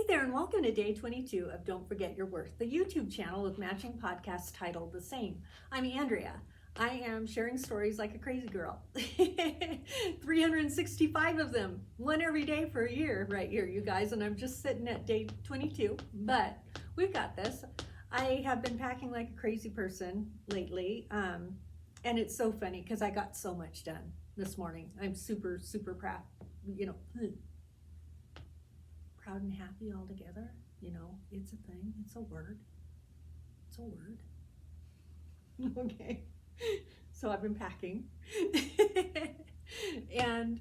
Hey there, and welcome to day 22 of Don't Forget Your Worth, the YouTube channel with matching podcasts titled the same. I'm Andrea. I am sharing stories like a crazy girl. 365 of them, one every day for a year right here, you guys, and I'm just sitting at day 22, but we've got this. I have been packing like a crazy person lately, and it's so funny because I got so much done this morning. I'm super, super proud, proud and happy all together. It's a thing. It's a word. It's a word. Okay. So I've been packing. And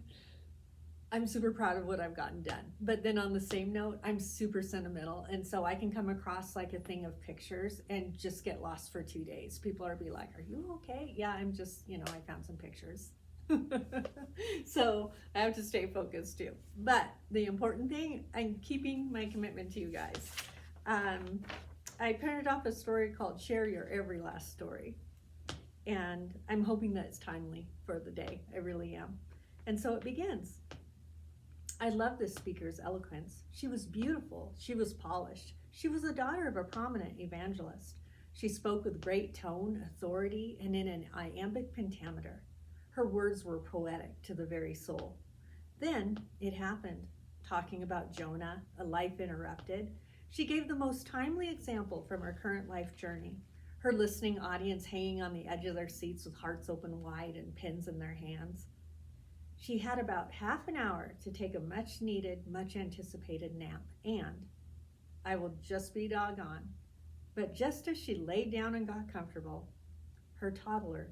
I'm super proud of what I've gotten done. But then on the same note, I'm super sentimental. And so I can come across like a thing of pictures and just get lost for 2 days. People are be like, are you okay? Yeah, I'm just, I found some pictures. So I have to stay focused too. But the important thing, I'm keeping my commitment to you guys. I printed off a story called Share Your Every Last Story. And I'm hoping that it's timely for the day. I really am. And so it begins. I love this speaker's eloquence. She was beautiful. She was polished. She was the daughter of a prominent evangelist. She spoke with great tone, authority, and in an iambic pentameter. Her words were poetic to the very soul. Then it happened. Talking about Jonah, a life interrupted, she gave the most timely example from her current life journey. Her listening audience hanging on the edge of their seats with hearts open wide and pens in their hands. She had about half an hour to take a much needed, much anticipated nap, and I will just be doggone, but just as she laid down and got comfortable, her toddler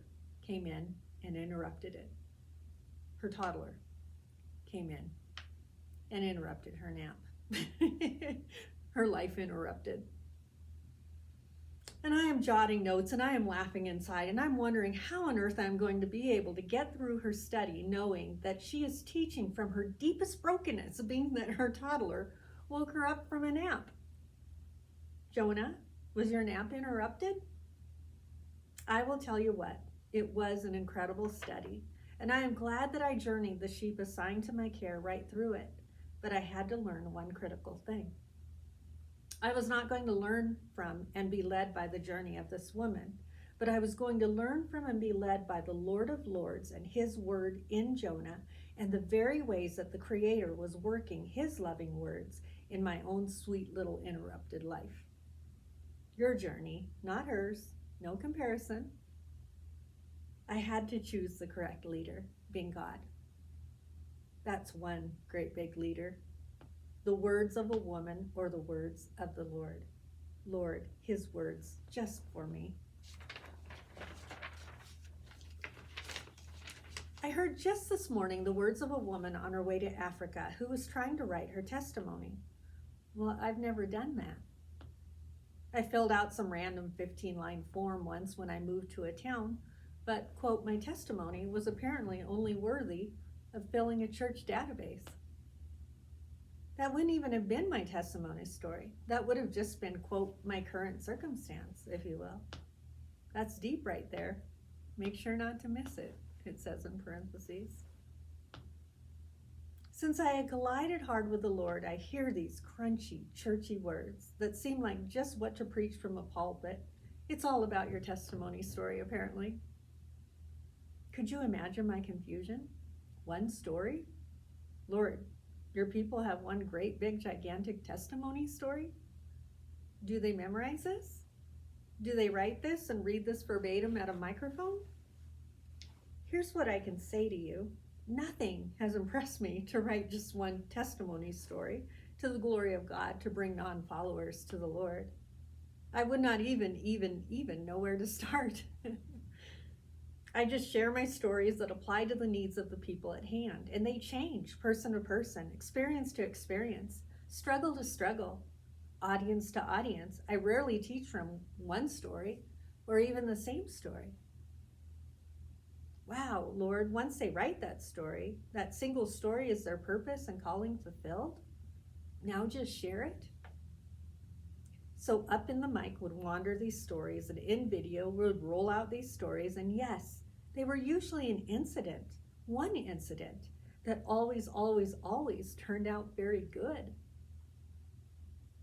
came in and interrupted it. Her toddler came in and interrupted her nap. Her life interrupted. And I am jotting notes and I am laughing inside and I'm wondering how on earth I'm going to be able to get through her study knowing that she is teaching from her deepest brokenness, being that her toddler woke her up from a nap. Jonah, was your nap interrupted? I will tell you what, it was an incredible study, and I am glad that I journeyed the sheep assigned to my care right through it, but I had to learn one critical thing. I was not going to learn from and be led by the journey of this woman, but I was going to learn from and be led by the Lord of Lords and his word in Jonah and the very ways that the Creator was working his loving words in my own sweet little interrupted life. Your journey, not hers, no comparison. I had to choose the correct leader, being God. That's one great big leader. The words of a woman or the words of the Lord. Lord, his words just for me. I heard just this morning the words of a woman on her way to Africa who was trying to write her testimony. Well, I've never done that. I filled out some random 15-line form once when I moved to a town, but, quote, my testimony was apparently only worthy of filling a church database. That wouldn't even have been my testimony story. That would have just been, quote, my current circumstance, if you will. That's deep right there. Make sure not to miss it, it says in parentheses. Since I had collided hard with the Lord, I hear these crunchy, churchy words that seem like just what to preach from a pulpit. It's all about your testimony story, apparently. Could you imagine my confusion? One story? Lord, your people have one great big gigantic testimony story? Do they memorize this? Do they write this and read this verbatim at a microphone? Here's what I can say to you. Nothing has impressed me to write just one testimony story to the glory of God to bring non-followers to the Lord. I would not even know where to start. I just share my stories that apply to the needs of the people at hand, and they change person to person, experience to experience, struggle to struggle, audience to audience. I rarely teach from one story or even the same story. Wow, Lord, once they write that story, that single story is their purpose and calling fulfilled. Now just share it. So up in the mic would wander these stories, and in video would roll out these stories, and yes, they were usually an incident, one incident that always turned out very good.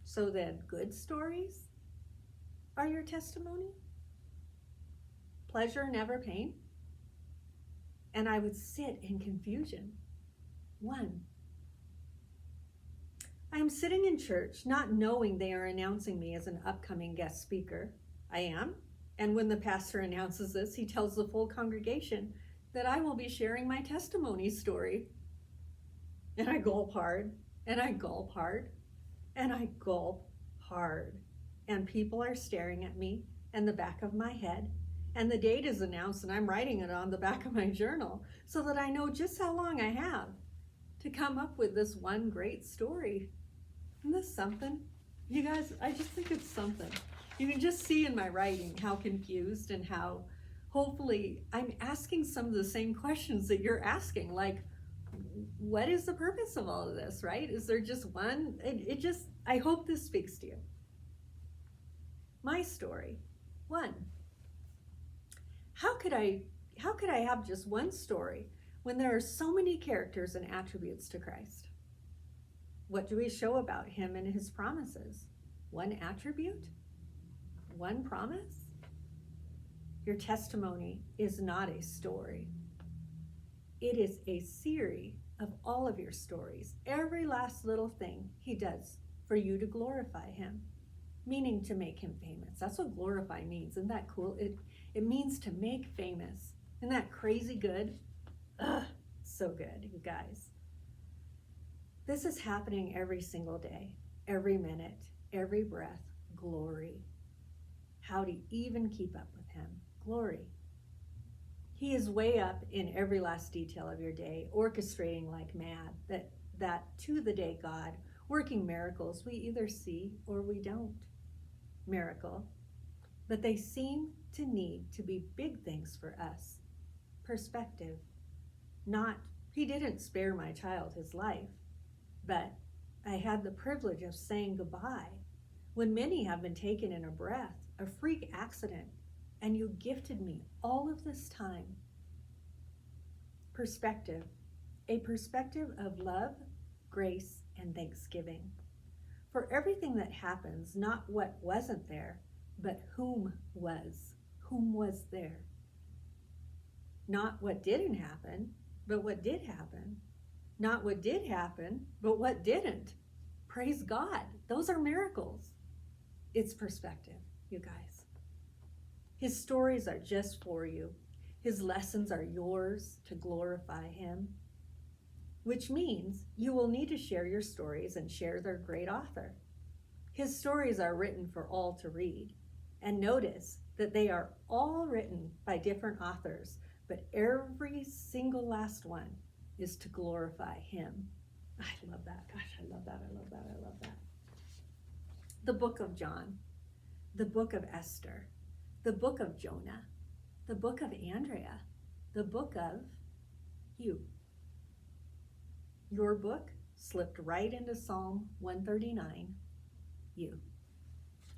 So then good stories are your testimony? Pleasure, never pain? And I would sit in confusion. 1. I am sitting in church, not knowing they are announcing me as an upcoming guest speaker. I am. And when the pastor announces this, he tells the full congregation that I will be sharing my testimony story. And I gulp hard, and I gulp hard, and I gulp hard. And people are staring at me and the back of my head. And the date is announced, and I'm writing it on the back of my journal so that I know just how long I have to come up with this one great story. Isn't this something? You guys, I just think it's something. You can just see in my writing how confused and how hopefully I'm asking some of the same questions that you're asking. Like, what is the purpose of all of this, right? Is there just one? I hope this speaks to you. My story. 1. How could I have just one story when there are so many characters and attributes to Christ? What do we show about him and his promises? One attribute? One promise? Your testimony is not a story. It is a series of all of your stories. Every last little thing he does for you to glorify him, meaning to make him famous. That's what glorify means. Isn't that cool? It means to make famous. Isn't that crazy good? Ugh, so good, you guys. This is happening every single day, every minute, every breath. Glory. How to even keep up with him. Glory. He is way up in every last detail of your day, orchestrating like mad, that to the day God, working miracles we either see or we don't. Miracle. But they seem to need to be big things for us. Perspective. Not, he didn't spare my child his life, but I had the privilege of saying goodbye when many have been taken in a breath, a freak accident, and you gifted me all of this time. Perspective. A perspective of love, grace, and thanksgiving. For everything that happens, not what wasn't there, but whom was. Whom was there. Not what didn't happen, but what did happen. Not what did happen, but what didn't. Praise God. Those are miracles. It's perspective, you guys. His stories are just for you. His lessons are yours to glorify him, which means you will need to share your stories and share their great author. His stories are written for all to read. And notice that they are all written by different authors, but every single last one is to glorify him. I love that. Gosh, I love that. I love that. I love that. The book of John, the book of Esther, the book of Jonah, the book of Andrea, the book of you. Your book slipped right into Psalm 139. You.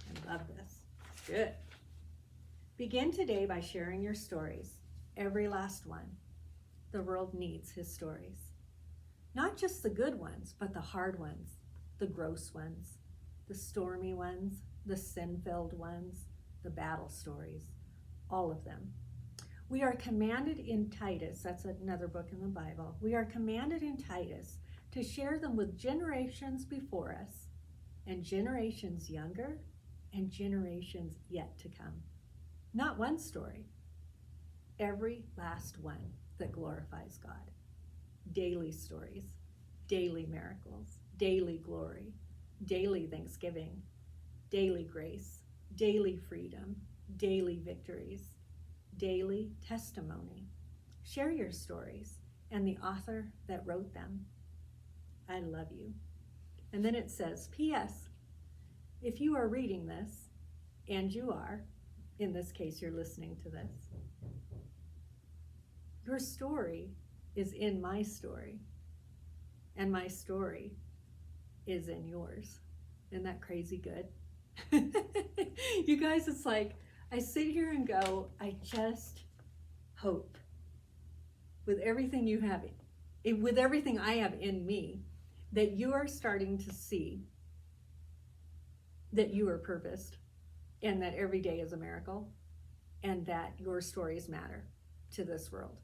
I love this. Good. Begin today by sharing your stories, every last one. The world needs his stories. Not just the good ones, but the hard ones, the gross ones, the stormy ones, the sin-filled ones, the battle stories, all of them. We are commanded in Titus, that's another book in the Bible, we are commanded in Titus to share them with generations before us and generations younger and generations yet to come. Not one story, every last one that glorifies God. Daily stories, daily miracles, daily glory, daily thanksgiving, daily grace, daily freedom, daily victories, daily testimony. Share your stories and the author that wrote them. I love you. And then it says, P.S. If you are reading this, and you are, in this case you're listening to this, your story is in my story, and my story is in yours. Isn't that crazy good? You guys, it's like, I sit here and go, I just hope with everything you have, with everything I have in me, that you are starting to see that you are purposed and that every day is a miracle and that your stories matter to this world.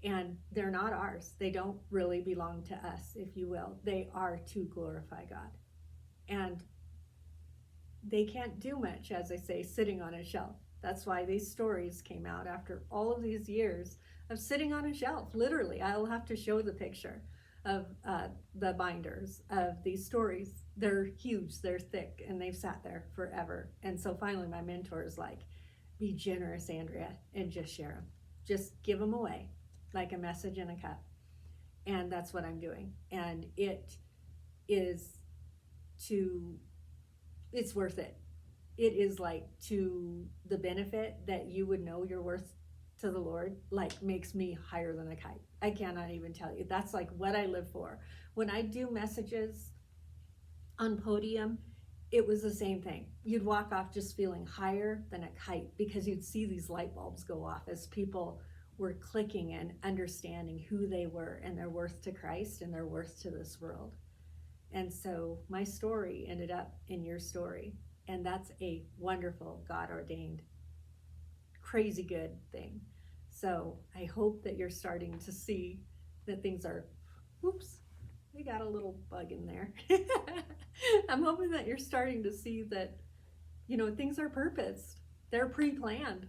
And they're not ours. They don't really belong to us, if you will. They are to glorify God. And they can't do much, as I say, sitting on a shelf. That's why these stories came out after all of these years of sitting on a shelf. Literally, I'll have to show the picture of the binders of these stories. They're huge, they're thick, and they've sat there forever. And so finally my mentor is like, be generous, Andrea, and just share them. Just give them away like a message in a cup. And that's what I'm doing. And it is it's worth it. It is like to the benefit that you would know your worth to the Lord, like makes me higher than a kite. I cannot even tell you. That's like what I live for. When I do messages on podium, it was the same thing. You'd walk off just feeling higher than a kite because you'd see these light bulbs go off as people were clicking and understanding who they were and their worth to Christ and their worth to this world. And so my story ended up in your story. And that's a wonderful, God-ordained, crazy good thing. So I hope that you're starting to see that things are, whoops, we got a little bug in there. I'm hoping that you're starting to see that, things are purposed. They're pre-planned.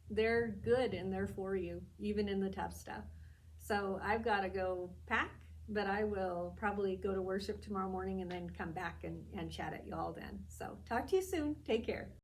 They're good and they're for you, even in the tough stuff. So I've got to go pack, but I will probably go to worship tomorrow morning and then come back and chat at y'all then. So talk to you soon. Take care.